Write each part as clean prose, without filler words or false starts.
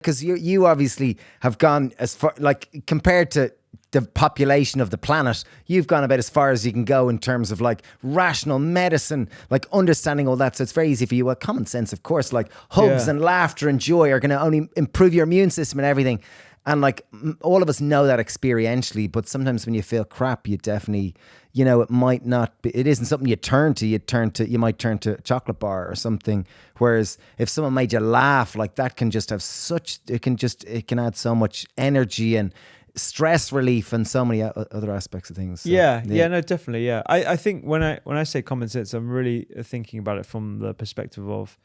Because you obviously have gone as far, like compared to the population of the planet, you've gone about as far as you can go in terms of like rational medicine, like understanding all that. So it's very easy for you. Well, common sense, of course, like hugs and laughter and joy are going to only improve your immune system and everything. And like all of us know that experientially, but sometimes when you feel crap, you definitely, it might not be, it isn't something you might turn to a chocolate bar or something. Whereas if someone made you laugh, like that can just have it can add so much energy and stress relief and so many other aspects of things. So, no, definitely. Yeah. I think when I say common sense, I'm really thinking about it from the perspective of,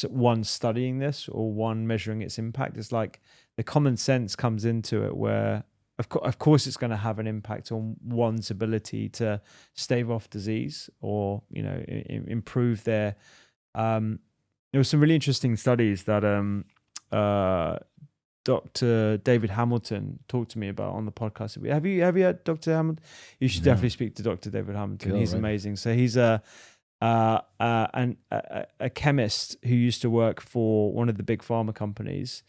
one studying this or one measuring its impact. It's like the common sense comes into it where of course it's going to have an impact on one's ability to stave off disease or, improve their, there were some really interesting studies that, Dr. David Hamilton talked to me about on the podcast. Have you had Dr. Hamilton? You should definitely speak to Dr. David Hamilton. He's amazing. So he's a chemist who used to work for one of the big pharma companies,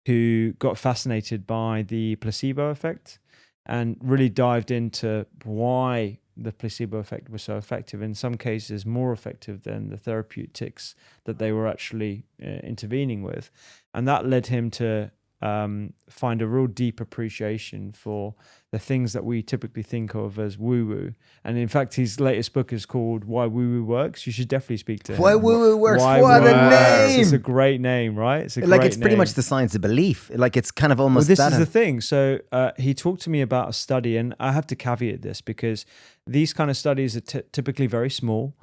who got fascinated by the placebo effect and really dived into why the placebo effect was so effective. In some cases, more effective than the therapeutics that they were actually intervening with, and that led him to find a real deep appreciation for the things that we typically think of as woo-woo. And in fact, his latest book is called Why Woo-Woo Works. You should definitely speak to him. Why Woo-Woo Works. What a name! It's a great name, right? It's pretty much the science of belief. Like it's kind of almost this is the thing. So he talked to me about a study, and I have to caveat this because these kind of studies are typically very small.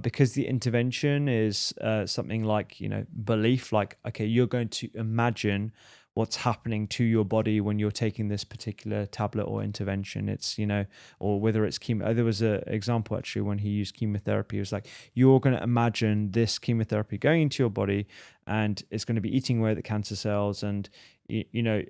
Because the intervention is something like, belief, like, okay, you're going to imagine what's happening to your body when you're taking this particular tablet or intervention. It's, or whether it's chemo. There was an example actually when he used chemotherapy. It was like, you're going to imagine this chemotherapy going into your body and it's going to be eating away at the cancer cells, and you're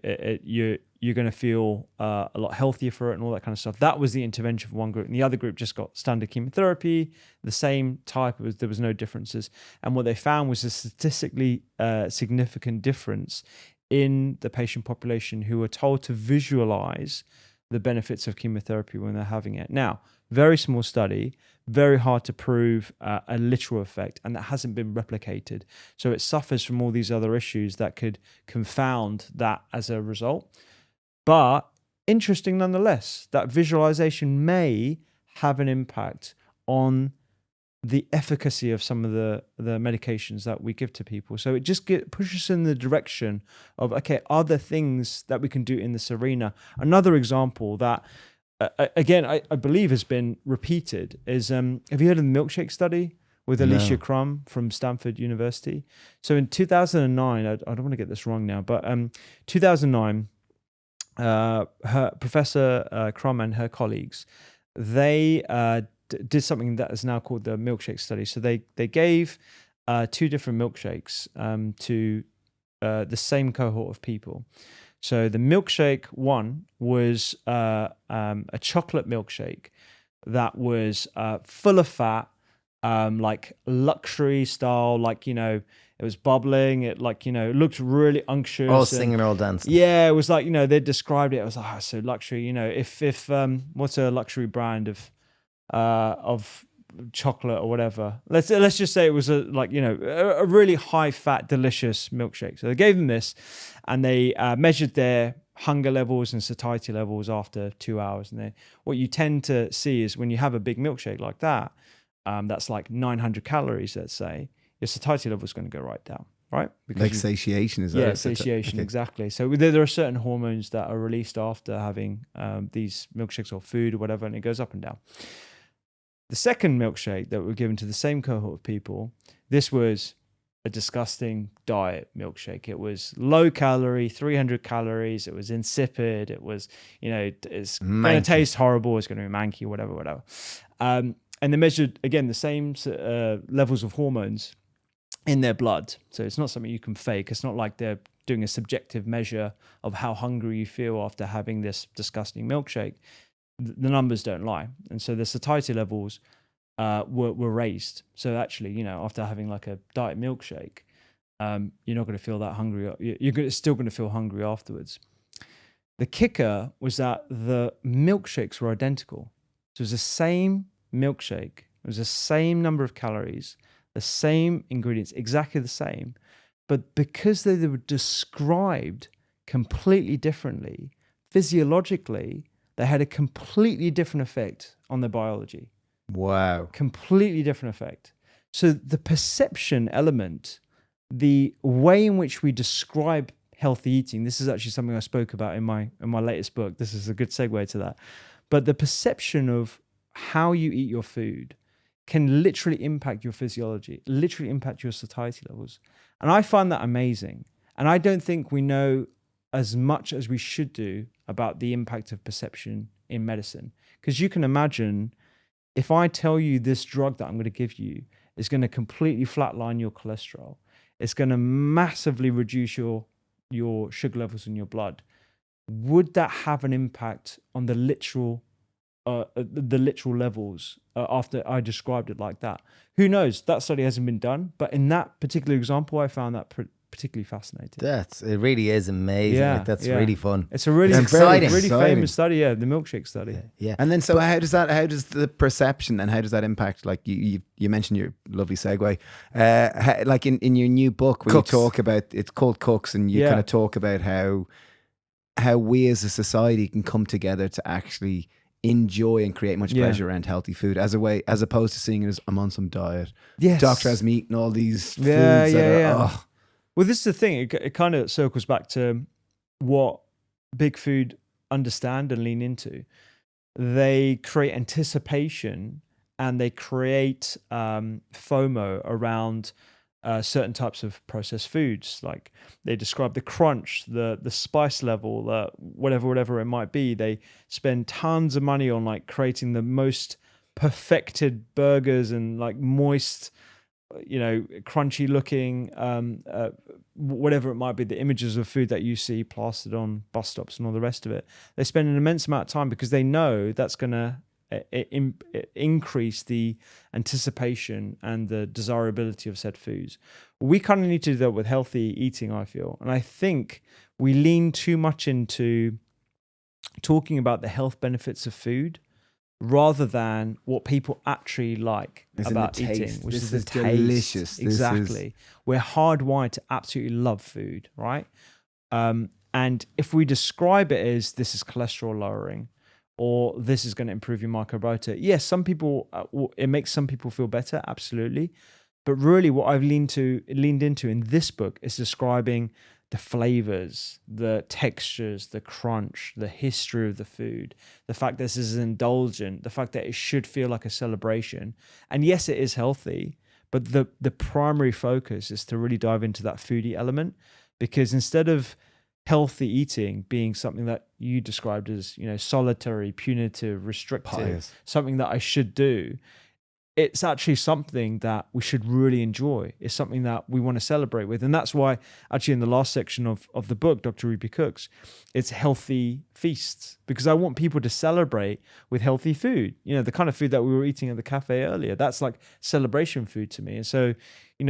going to feel a lot healthier for it and all that kind of stuff. That was the intervention for one group. And the other group just got standard chemotherapy, the same type. There was no differences. And what they found was a statistically significant difference in the patient population who were told to visualize the benefits of chemotherapy when they're having it. Now, very small study, very hard to prove a literal effect, and that hasn't been replicated. So it suffers from all these other issues that could confound that as a result. But interesting nonetheless, that visualization may have an impact on the efficacy of some of the medications that we give to people. So it just pushes us in the direction of, okay, are there things that we can do in this arena? Another example that, again, I believe has been repeated is, have you heard of the Milkshake study with Alicia Crum from Stanford University? So in 2009, I don't want to get this wrong now, but 2009, her Professor Crum and her colleagues, they did something that is now called the Milkshake study. So they gave two different milkshakes to the same cohort of people. So the milkshake one was a chocolate milkshake that was full of fat, like luxury style, like, it was bubbling. It looked really unctuous. All singing, all dancing. Yeah, it was like, they described it. It was like, oh, so luxury. If what's a luxury brand of chocolate or whatever? Let's just say it was a really high fat, delicious milkshake. So they gave them this, and they measured their hunger levels and satiety levels after 2 hours. And what you tend to see is when you have a big milkshake like that, that's like 900 calories, let's say, your satiety level is going to go right down, right? Because like satiation, is that? Yeah, satiation, okay. Exactly. So there are certain hormones that are released after having these milkshakes or food or whatever, and it goes up and down. The second milkshake that were given to the same cohort of people, this was a disgusting diet milkshake. It was low calorie, 300 calories. It was insipid. It was, it's going to taste horrible. It's going to be manky, whatever. And they measured, again, the same levels of hormones in their blood. So it's not something you can fake. It's not like they're doing a subjective measure of how hungry you feel after having this disgusting milkshake. The numbers don't lie. And so the satiety levels were raised. So actually, after having like a diet milkshake, you're not going to feel that hungry. Still going to feel hungry afterwards. The kicker was that the milkshakes were identical. So it was the same milkshake. It was the same number of calories, the same ingredients, exactly the same. But because they were described completely differently, physiologically, they had a completely different effect on their biology. Wow. Completely different effect. So the perception element, the way in which we describe healthy eating, this is actually something I spoke about in my latest book. This is a good segue to that. But the perception of how you eat your food can literally impact your physiology, literally impact your satiety levels. And I find that amazing. And I don't think we know as much as we should do about the impact of perception in medicine. Because you can imagine, if I tell you this drug that I'm going to give you is going to completely flatline your cholesterol, it's going to massively reduce your sugar levels in your blood, would that have an impact on the literal levels after I described it like that? Who knows? That study hasn't been done, but in that particular example, I found that particularly fascinating. It really is amazing. Yeah, Like, that's yeah. really fun. It's a really It's exciting. really Exciting. famous study, the milkshake study. Yeah. And then, so how does the perception and how does that impact? Like you mentioned your lovely segue, like in your new book where Cooks. you talk about, it's called Cooks, and you Yeah. kind of talk about how we as a society can come together to actually enjoy and create much Yeah. pleasure around healthy food as opposed to seeing it as I'm on some diet. Yes. Doctor has me eating all these foods Yeah, that are, yeah. oh, Well, this is the thing. It kind of circles back to what big food understand and lean into. They create anticipation and they create FOMO around certain types of processed foods. Like they describe the crunch, the spice level, whatever it might be. They spend tons of money on like creating the most perfected burgers and like moist, crunchy looking, whatever it might be, the images of food that you see plastered on bus stops and all the rest of it. They spend an immense amount of time because they know that's going to increase the anticipation and the desirability of said foods. We kind of need to do that with healthy eating, I feel. And I think we lean too much into talking about the health benefits of food rather than what people actually like As in about the eating, taste. which This is the is taste. delicious. This Exactly. We're hardwired to absolutely love food, right? And if we describe it as this is cholesterol lowering or this is going to improve your microbiota, yes, some people, it makes some people feel better, absolutely. But really what I've leaned into in this book is describing the flavors, the textures, the crunch, the history of the food, the fact this is indulgent, the fact that it should feel like a celebration. And yes, it is healthy, but the primary focus is to really dive into that foodie element, because instead of healthy eating being something that you described as, solitary, punitive, restrictive, Pious. something that I should do, it's actually something that we should really enjoy. It's something that we want to celebrate with. And that's why actually in the last section of the book, Dr. Rupy Cooks, it's healthy feasts, because I want people to celebrate with healthy food. The kind of food that we were eating at the cafe earlier, that's like celebration food to me. And so,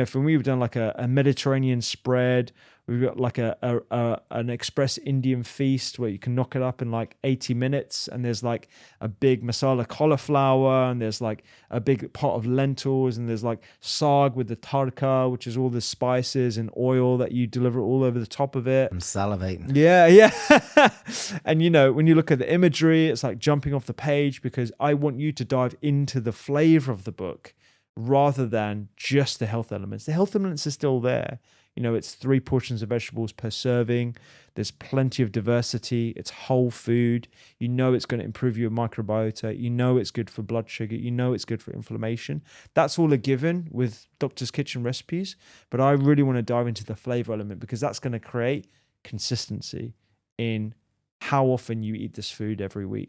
for me, we've done like a Mediterranean spread. We've got like an express Indian feast where you can knock it up in like 80 minutes. And there's like a big masala cauliflower, and there's like a big pot of lentils, and there's like saag with the tadka, which is all the spices and oil that you deliver all over the top of it. I'm salivating. Yeah. And when you look at the imagery, it's like jumping off the page, because I want you to dive into the flavor of the book rather than just the health elements. The health elements are still there. It's 3 portions of vegetables per serving. There's plenty of diversity. It's whole food. It's going to improve your microbiota. It's good for blood sugar. It's good for inflammation. That's all a given with Doctor's Kitchen recipes. But I really want to dive into the flavor element, because that's going to create consistency in how often you eat this food every week.